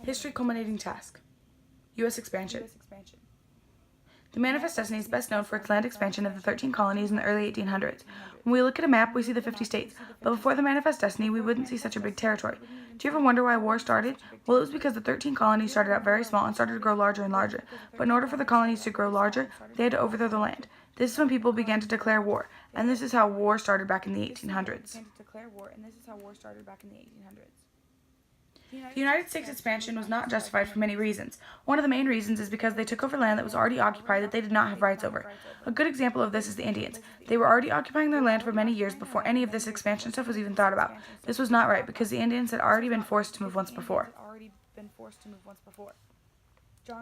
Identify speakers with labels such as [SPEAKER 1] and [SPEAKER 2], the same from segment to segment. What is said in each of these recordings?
[SPEAKER 1] History culminating task. U.S. expansion. The Manifest Destiny is best known for its land expansion of the 13 colonies in the early 1800s. When we look at a map, we see the 50 states, but before the Manifest Destiny, we wouldn't see such a big territory. Do you ever wonder why war started? Well, it was because the 13 colonies started out very small and started to grow larger and larger. But in order for the colonies to grow larger, they had to overthrow the land. This is when people began to declare war, and this is how war started back in the 1800s. The United States expansion was not justified for many reasons. One of the main reasons is because they took over land that was already occupied that they did not have rights over. A good example of this is the Indians. They were already occupying their land for many years before any of this expansion stuff was even thought about. This was not right because the Indians had already been forced to move once before.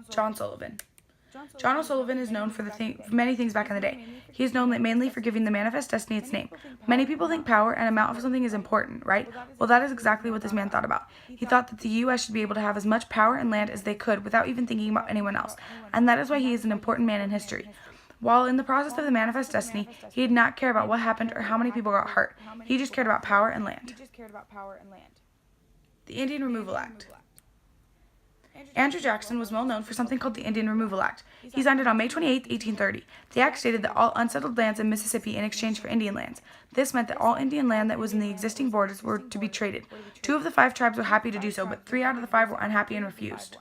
[SPEAKER 1] John Sullivan. John O'Sullivan is known for many things back in the day. He is known mainly for giving the Manifest Destiny its name. Many people think power and amount of something is important, right? Well, that is exactly what this man thought about. He thought that the U.S. should be able to have as much power and land as they could without even thinking about anyone else, and that is why he is an important man in history. While in the process of the Manifest Destiny, he did not care about what happened or how many people got hurt. He just cared about power and land. The Indian Removal Act. Andrew Jackson was well known for something called the Indian Removal Act. He signed it on May 28, 1830. The act stated that all unsettled lands in Mississippi in exchange for Indian lands. This meant that all Indian land that was in the existing borders were to be traded. 2 of the 5 tribes were happy to do so, but 3 out of the 5 were unhappy and refused.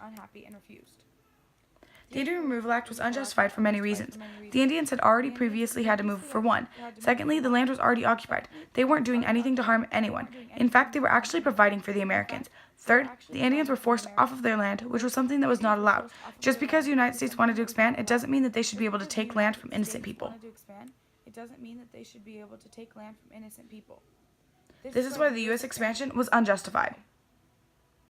[SPEAKER 1] The Indian Removal Act was unjustified for many reasons. The Indians had already previously had to move for one. Secondly, the land was already occupied. They weren't doing anything to harm anyone. In fact, they were actually providing for the Americans. Third, the Indians were forced off of their land, which was something that was not allowed. Just because the United States wanted to expand, it doesn't mean that they should be able to take land from innocent people. This is why the U.S. expansion was unjustified.